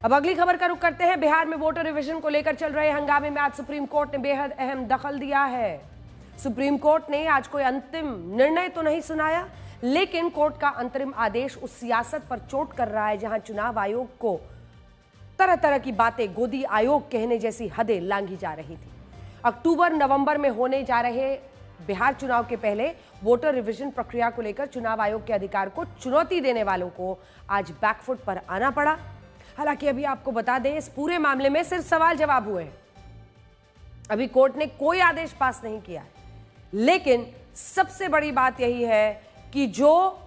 अब अगली खबर का रुख करते हैं। बिहार में वोटर रिवीजन को लेकर चल रहे हंगामे में आज सुप्रीम कोर्ट ने बेहद अहम दखल दिया है। सुप्रीम कोर्ट ने आज कोई अंतिम निर्णय तो नहीं सुनाया, लेकिन कोर्ट का अंतरिम आदेश उस सियासत पर चोट कर रहा है जहां चुनाव आयोग को तरह तरह की बातें गोदी आयोग कहने जैसी हदें लांघी जा रही थी। अक्टूबर नवंबर में होने जा रहे बिहार चुनाव के पहले वोटर रिवीजन प्रक्रिया को लेकर चुनाव आयोग के अधिकार को चुनौती देने वालों को आज बैकफुट पर आना पड़ा। हालांकि अभी आपको बता दें, इस पूरे मामले में सिर्फ सवाल जवाब हुए हैं। अभी कोर्ट ने कोई आदेश पास नहीं किया है, लेकिन सबसे बड़ी बात यही है कि जो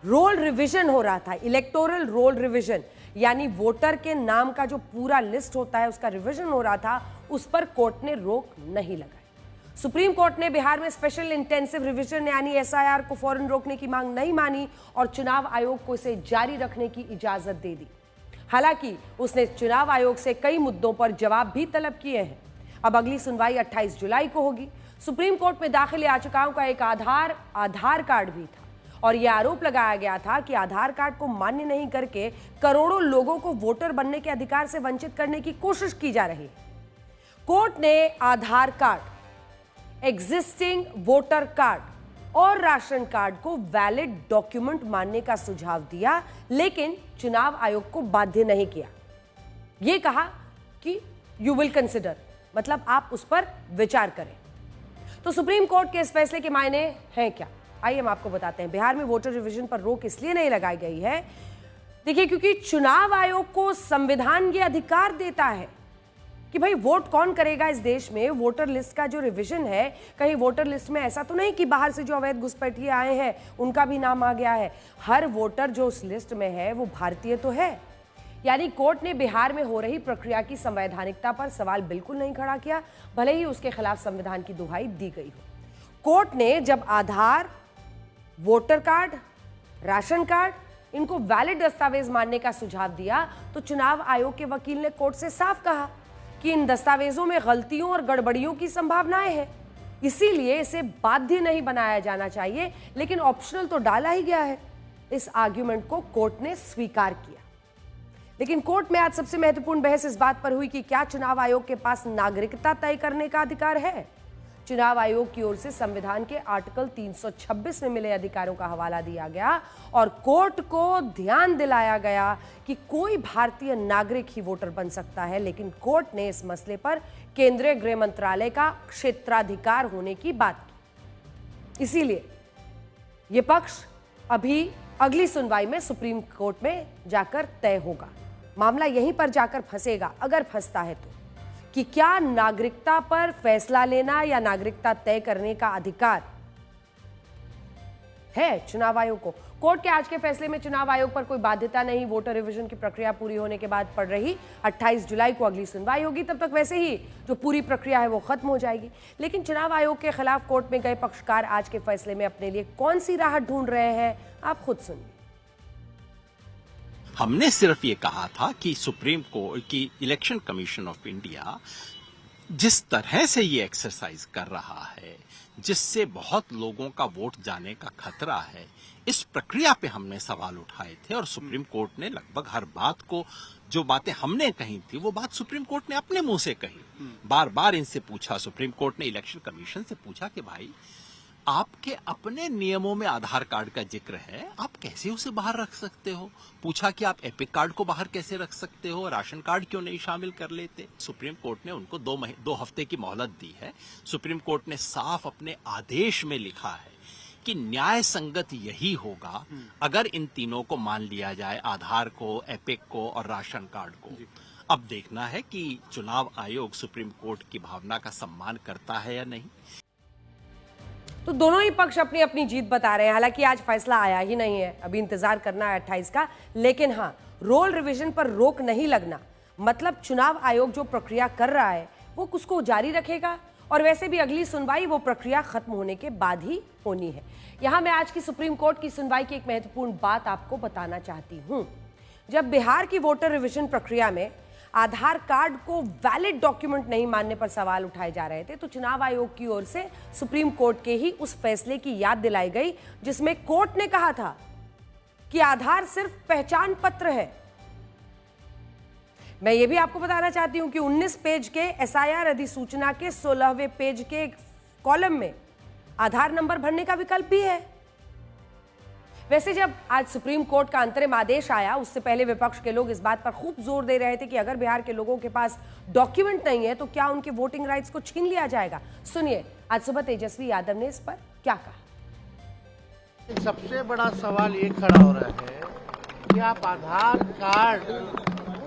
रोल रिवीजन हो रहा था, इलेक्टोरल रोल रिवीजन, यानी वोटर के नाम का जो पूरा लिस्ट होता है उसका रिवीजन हो रहा था, उस पर कोर्ट ने रोक नहीं लगाई। सुप्रीम कोर्ट ने बिहार में स्पेशल इंटेंसिव रिवीजन यानी एसआईआर को फौरन रोकने की मांग नहीं मानी और चुनाव आयोग को इसे जारी रखने की इजाजत दे दी। हालांकि उसने चुनाव आयोग से कई मुद्दों पर जवाब भी तलब किए हैं। अब अगली सुनवाई 28 जुलाई को होगी। सुप्रीम कोर्ट में दाखिल याचिकाओं का एक आधार कार्ड भी था और यह आरोप लगाया गया था कि आधार कार्ड को मान्य नहीं करके करोड़ों लोगों को वोटर बनने के अधिकार से वंचित करने की कोशिश की जा रही है। कोर्ट ने आधार कार्ड, एग्जिस्टिंग वोटर कार्ड और राशन कार्ड को वैलिड डॉक्यूमेंट मानने का सुझाव दिया, लेकिन चुनाव आयोग को बाध्य नहीं किया। यह कहा कि यू विल कंसिडर, मतलब आप उस पर विचार करें। तो सुप्रीम कोर्ट के इस फैसले के मायने हैं क्या, आइए हम आपको बताते हैं। बिहार में वोटर रिवीजन पर रोक इसलिए नहीं लगाई गई है, देखिए, क्योंकि चुनाव आयोग को संविधान ये अधिकार देता है कि भाई वोट कौन करेगा इस देश में। वोटर लिस्ट का जो रिवीजन है, कहीं वोटर लिस्ट में ऐसा तो नहीं कि बाहर से जो अवैध घुसपैठिए आए हैं उनका भी नाम आ गया है। हर वोटर जो उस लिस्ट में है वो भारतीय तो है। यानी कोर्ट ने बिहार में हो रही प्रक्रिया की संवैधानिकता पर सवाल बिल्कुल नहीं खड़ा किया, भले ही उसके खिलाफ संविधान की दुहाई दी गई हो। कोर्ट ने जब आधार, वोटर कार्ड, राशन कार्ड, इनको वैलिड दस्तावेज मानने का सुझाव दिया, तो चुनाव आयोग के वकील ने कोर्ट से साफ कहा कि इन दस्तावेजों में गलतियों और गड़बड़ियों की संभावनाएं हैं, इसीलिए इसे बाध्य नहीं बनाया जाना चाहिए, लेकिन ऑप्शनल तो डाला ही गया है। इस आर्ग्यूमेंट को कोर्ट ने स्वीकार किया। लेकिन कोर्ट में आज सबसे महत्वपूर्ण बहस इस बात पर हुई कि क्या चुनाव आयोग के पास नागरिकता तय करने का अधिकार है। चुनाव आयोग की ओर से संविधान के आर्टिकल 326 में मिले अधिकारों का हवाला दिया गया और कोर्ट को ध्यान दिलाया गया कि कोई भारतीय नागरिक ही वोटर बन सकता है, लेकिन कोर्ट ने इस मसले पर केंद्रीय गृह मंत्रालय का क्षेत्राधिकार होने की बात की। इसीलिए यह पक्ष अभी अगली सुनवाई में सुप्रीम कोर्ट में जाकर तय होगा। मामला यहीं पर जाकर फंसेगा, अगर फंसता है तो, कि क्या नागरिकता पर फैसला लेना या नागरिकता तय करने का अधिकार है चुनाव आयोग को। कोर्ट के आज के फैसले में चुनाव आयोग पर कोई बाध्यता नहीं। वोटर रिवीजन की प्रक्रिया पूरी होने के बाद पड़ रही 28 जुलाई को अगली सुनवाई होगी। तब तक वैसे ही जो पूरी प्रक्रिया है वो खत्म हो जाएगी। लेकिन चुनाव आयोग के खिलाफ कोर्ट में गए पक्षकार आज के फैसले में अपने लिए कौन सी राहत ढूंढ रहे हैं, आप खुद सुनिए। हमने सिर्फ ये कहा था कि सुप्रीम कोर्ट की इलेक्शन कमीशन ऑफ इंडिया जिस तरह से ये एक्सरसाइज कर रहा है, जिससे बहुत लोगों का वोट जाने का खतरा है, इस प्रक्रिया पे हमने सवाल उठाए थे और सुप्रीम कोर्ट ने लगभग हर बात को, जो बातें हमने कही थी वो बात सुप्रीम कोर्ट ने अपने मुंह से कही। बार बार इनसे पूछा, सुप्रीम कोर्ट ने इलेक्शन कमीशन से पूछा कि भाई आपके अपने नियमों में आधार कार्ड का जिक्र है, आप कैसे उसे बाहर रख सकते हो। पूछा कि आप एपिक कार्ड को बाहर कैसे रख सकते हो, राशन कार्ड क्यों नहीं शामिल कर लेते। सुप्रीम कोर्ट ने उनको 2 हफ्ते की मोहलत दी है। सुप्रीम कोर्ट ने साफ अपने आदेश में लिखा है कि न्याय संगत यही होगा अगर इन तीनों को मान लिया जाए, आधार को, एपिक को और राशन कार्ड को। अब देखना है कि चुनाव आयोग सुप्रीम कोर्ट की भावना का सम्मान करता है या नहीं। तो दोनों ही पक्ष अपनी अपनी जीत बता रहे हैं। हालांकि आज फैसला आया ही नहीं है, अभी इंतजार करना है 28 का। लेकिन हाँ, रोल रिवीजन पर रोक नहीं लगना मतलब चुनाव आयोग जो प्रक्रिया कर रहा है वो उसको जारी रखेगा, और वैसे भी अगली सुनवाई वो प्रक्रिया खत्म होने के बाद ही होनी है। यहां मैं आज की सुप्रीम कोर्ट की सुनवाई की एक महत्वपूर्ण बात आपको बताना चाहती हूं। जब बिहार की वोटर रिवीजन प्रक्रिया में आधार कार्ड को वैलिड डॉक्यूमेंट नहीं मानने पर सवाल उठाए जा रहे थे, तो चुनाव आयोग की ओर से सुप्रीम कोर्ट के ही उस फैसले की याद दिलाई गई जिसमें कोर्ट ने कहा था कि आधार सिर्फ पहचान पत्र है, मैं ये भी आपको बताना चाहती हूं कि 19 पेज के एसआईआर अधिसूचना के 16वें पेज के कॉलम में आधार नंबर भरने का विकल्प भी है। वैसे जब आज सुप्रीम कोर्ट का अंतरिम आदेश आया, उससे पहले विपक्ष के लोग इस बात पर खूब जोर दे रहे थे कि अगर बिहार के लोगों के पास डॉक्यूमेंट नहीं है तो क्या उनके वोटिंग राइट्स को छीन लिया जाएगा। सुनिए आज सुबह तेजस्वी यादव ने इस पर क्या कहा। सबसे बड़ा सवाल ये खड़ा हो रहा है कि आप आधार कार्ड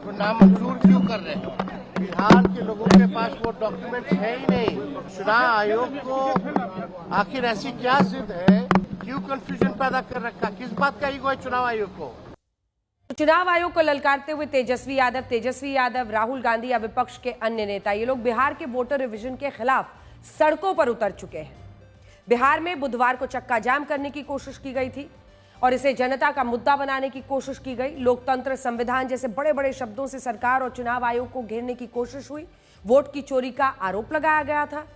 को नामंजूर क्यों कर रहे हैं। बिहार के लोगों के पास वो डॉक्यूमेंट है ही नहीं। चुनाव आयोग को आखिर ऐसी क्या जिद है, क्यों कंफ्यूजन पैदा कर रखा, किस बात का ईगो है चुनाव आयोग को। चुनाव आयोग को ललकारते हुए तेजस्वी यादव, राहुल गांधी या विपक्ष के अन्य नेता, ये लोग बिहार के वोटर रिवीजन के खिलाफ सड़कों पर उतर चुके हैं। बिहार में बुधवार को चक्का जाम करने की कोशिश की गई थी और इसे जनता का मुद्दा बनाने की कोशिश की गई। लोकतंत्र, संविधान जैसे बड़े बड़े शब्दों से सरकार और चुनाव आयोग को घेरने की कोशिश हुई। वोट की चोरी का आरोप लगाया गया था।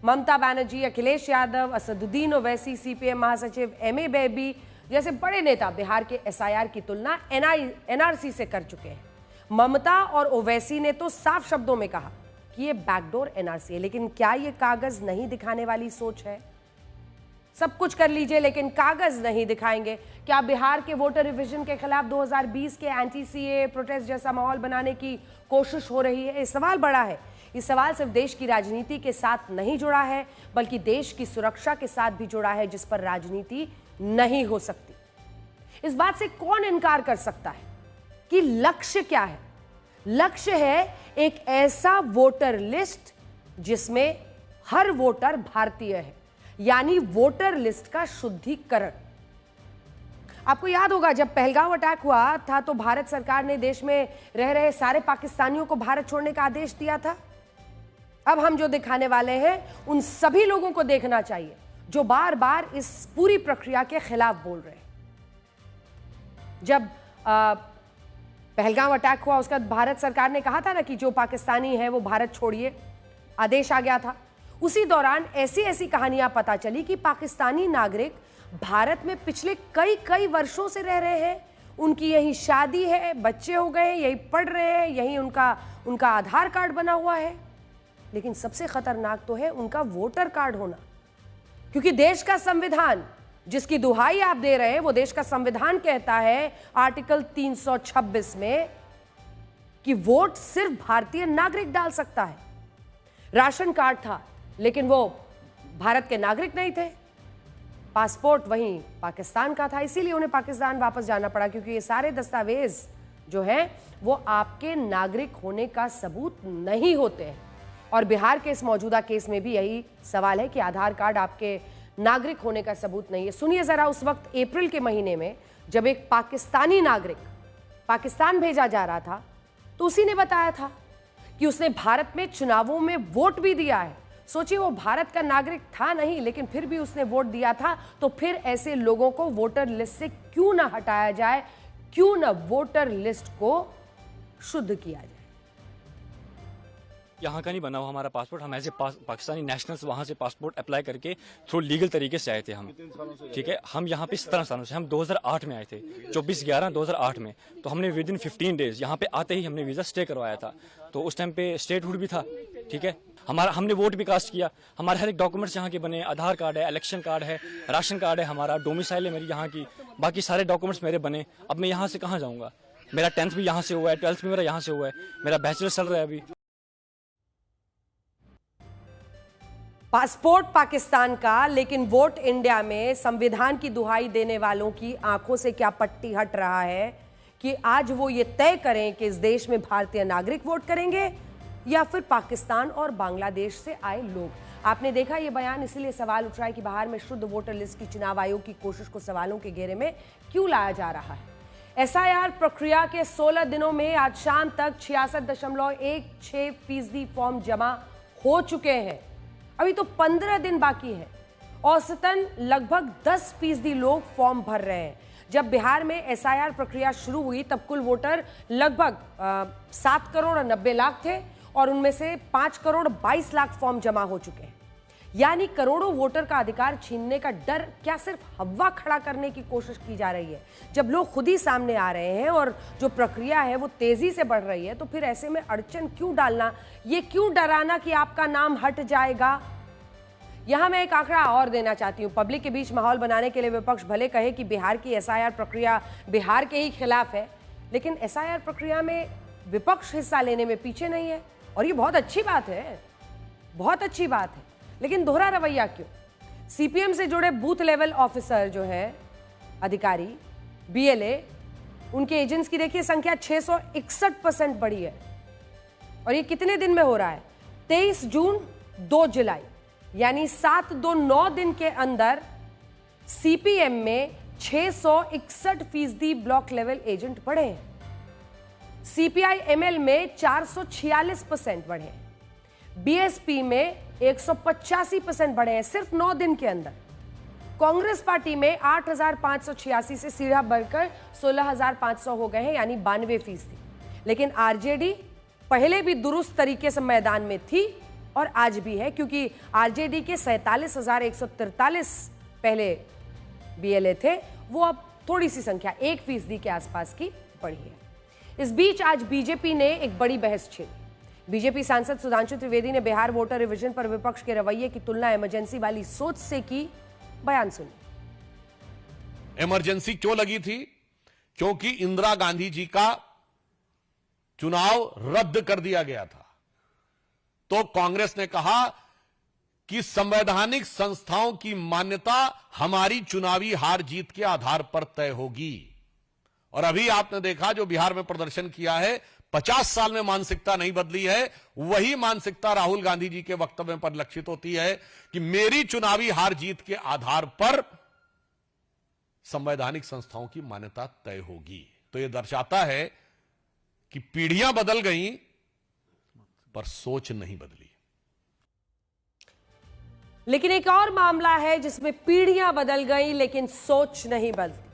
ममता बनर्जी, अखिलेश यादव, असदुद्दीन ओवैसी, सीपीएम महासचिव एमए बेबी जैसे बड़े नेता बिहार के एसआईआर की तुलना एनआरसी से कर चुके हैं। ममता और ओवैसी ने तो साफ शब्दों में कहा कि ये बैकडोर एनआरसी है, लेकिन क्या ये कागज नहीं दिखाने वाली सोच है। सब कुछ कर लीजिए लेकिन कागज नहीं दिखाएंगे। क्या बिहार के वोटर रिवीजन के खिलाफ 2020 के एंटी सीए प्रोटेस्ट जैसा माहौल बनाने की कोशिश हो रही है। ये सवाल बड़ा है। ये सवाल सिर्फ देश की राजनीति के साथ नहीं जुड़ा है, बल्कि देश की सुरक्षा के साथ भी जुड़ा है, जिस पर राजनीति नहीं हो सकती। इस बात से कौन इनकार कर सकता है कि लक्ष्य क्या है। लक्ष्य है एक ऐसा वोटर लिस्ट जिसमें हर वोटर भारतीय है, यानी वोटर लिस्ट का शुद्धिकरण। आपको याद होगा जब पहलगाम अटैक हुआ था तो भारत सरकार ने देश में रह रहे सारे पाकिस्तानियों को भारत छोड़ने का आदेश दिया था। अब हम जो दिखाने वाले हैं उन सभी लोगों को देखना चाहिए जो बार बार इस पूरी प्रक्रिया के खिलाफ बोल रहे हैं। जब पहलगाम अटैक हुआ उसके बाद भारत सरकार ने कहा था ना कि जो पाकिस्तानी है वो भारत छोड़िए, आदेश आ गया था। उसी दौरान ऐसी ऐसी कहानियां पता चली कि पाकिस्तानी नागरिक भारत में पिछले कई वर्षों से रह रहे हैं। उनकी यही शादी है, बच्चे हो गए, यही पढ़ रहे हैं, यही उनका आधार कार्ड बना हुआ है। लेकिन सबसे खतरनाक तो है उनका वोटर कार्ड होना, क्योंकि देश का संविधान जिसकी दुहाई आप दे रहे हैं वो देश का संविधान कहता है आर्टिकल 326 में कि वोट सिर्फ भारतीय नागरिक डाल सकता है। राशन कार्ड था लेकिन वो भारत के नागरिक नहीं थे। पासपोर्ट वहीं पाकिस्तान का था, इसीलिए उन्हें पाकिस्तान वापस जाना पड़ा, क्योंकि ये सारे दस्तावेज जो हैं वो आपके नागरिक होने का सबूत नहीं होते हैं। और बिहार के इस मौजूदा केस में भी यही सवाल है कि आधार कार्ड आपके नागरिक होने का सबूत नहीं है। सुनिए जरा, उस वक्त अप्रैल के महीने में जब एक पाकिस्तानी नागरिक पाकिस्तान भेजा जा रहा था तो उसी ने बताया था कि उसने भारत में चुनावों में वोट भी दिया है। सोचिए, वो भारत का नागरिक था नहीं लेकिन फिर भी उसने वोट दिया था। तो फिर ऐसे लोगों को वोटर लिस्ट से क्यों ना हटाया जाए, क्यों ना वोटर लिस्ट को शुद्ध किया जाए। यहाँ का नहीं बना हुआ हमारा पासपोर्ट। हम एज ए पाकिस्तानी नेशनल्स वहाँ से पासपोर्ट अप्लाई करके थ्रू लीगल तरीके से आए थे हम। ठीक है, हम यहाँ पे 17 सालों से, हम 2008 में आए थे, 24/11/2008 में। तो हमने विद इन 15 डेज यहाँ पे आते ही हमने वीजा स्टे करवाया था। तो उस टाइम पे स्टेटहुड भी था। ठीक है, हमने वोट भी कास्ट किया। हमारे हर एक डॉक्यूमेंट्स यहाँ के बने, आधार कार्ड है, इलेक्शन कार्ड है, राशन कार्ड है, हमारा डोमिसाइल है मेरी यहाँ की, बाकी सारे डॉक्यूमेंट्स मेरे बने। अब मैं यहाँ से कहाँ जाऊँगा। मेरा 10th भी यहाँ से हुआ है, 12th भी मेरा यहाँ से हुआ है, मेरा बैचलर चल रहा है अभी। पासपोर्ट पाकिस्तान का लेकिन वोट इंडिया में संविधान की दुहाई देने वालों की आंखों से क्या पट्टी हट रहा है कि आज वो ये तय करें कि इस देश में भारतीय नागरिक वोट करेंगे या फिर पाकिस्तान और बांग्लादेश से आए लोग। आपने देखा ये बयान, इसीलिए सवाल उठ रहा है कि बाहर में शुद्ध वोटर लिस्ट की चुनाव आयोग की कोशिश को सवालों के घेरे में क्यों लाया जा रहा है। एसआईआर प्रक्रिया के 16 दिनों में आज शाम तक 66.16% फॉर्म जमा हो चुके हैं। अभी तो 15 दिन बाकी है। औसतन लगभग 10% लोग फॉर्म भर रहे हैं। जब बिहार में एसआईआर प्रक्रिया शुरू हुई तब कुल वोटर लगभग 7 करोड़ 90 लाख थे और उनमें से 5 करोड़ 22 लाख फॉर्म जमा हो चुके हैं। यानी करोड़ों वोटर का अधिकार छीनने का डर क्या सिर्फ हवा खड़ा करने की कोशिश की जा रही है? जब लोग खुद ही सामने आ रहे हैं और जो प्रक्रिया है वो तेजी से बढ़ रही है, तो फिर ऐसे में अड़चन क्यों डालना, ये क्यों डराना कि आपका नाम हट जाएगा? यहां मैं एक आंकड़ा और देना चाहती हूं। पब्लिक के बीच माहौल बनाने के लिए विपक्ष भले कहे कि बिहार की एसआईआर प्रक्रिया बिहार के ही खिलाफ है, लेकिन एसआईआर प्रक्रिया में विपक्ष हिस्सा लेने में पीछे नहीं है, और ये बहुत अच्छी बात है, बहुत अच्छी बात है। लेकिन दोहरा रवैया क्यों? सीपीएम से जुड़े बूथ लेवल ऑफिसर जो है, अधिकारी, बीएलए, उनके एजेंट्स की देखिए संख्या 661% बढ़ी है। और ये कितने दिन में हो रहा है? 23 जून 2 जुलाई, यानी 7-2-9 दिन के अंदर सीपीएम में 661% ब्लॉक लेवल एजेंट बढ़े हैं। सीपीआई एमएल में 446% बढ़े हैं। बीएसपी में 185% बढ़े हैं सिर्फ 9 दिन के अंदर। कांग्रेस पार्टी में 8,586 से सीधा बढ़कर 16,500 हो गए हैं, यानी 92%। लेकिन आरजेडी पहले भी दुरुस्त तरीके से मैदान में थी और आज भी है, क्योंकि आरजेडी के 47,143 पहले बीएलए थे, वो अब थोड़ी सी संख्या 1% के आसपास की बढ़ी है। इस बीच आज बीजेपी ने एक बड़ी बहस छेड़ी। बीजेपी सांसद सुधांशु त्रिवेदी ने बिहार वोटर रिवीजन पर विपक्ष के रवैये की तुलना इमरजेंसी वाली सोच से की। बयान सुनिए। इमरजेंसी क्यों लगी थी? क्योंकि इंदिरा गांधी जी का चुनाव रद्द कर दिया गया था। तो कांग्रेस ने कहा कि संवैधानिक संस्थाओं की मान्यता हमारी चुनावी हार जीत के आधार पर तय होगी। और अभी आपने देखा जो बिहार में प्रदर्शन किया है, 50 साल में मानसिकता नहीं बदली है। वही मानसिकता राहुल गांधी जी के वक्तव्य पर लक्षित होती है कि मेरी चुनावी हार जीत के आधार पर संवैधानिक संस्थाओं की मान्यता तय होगी। तो यह दर्शाता है कि पीढ़ियां बदल गई पर सोच नहीं बदली। लेकिन एक और मामला है जिसमें पीढ़ियां बदल गई लेकिन सोच नहीं बदली।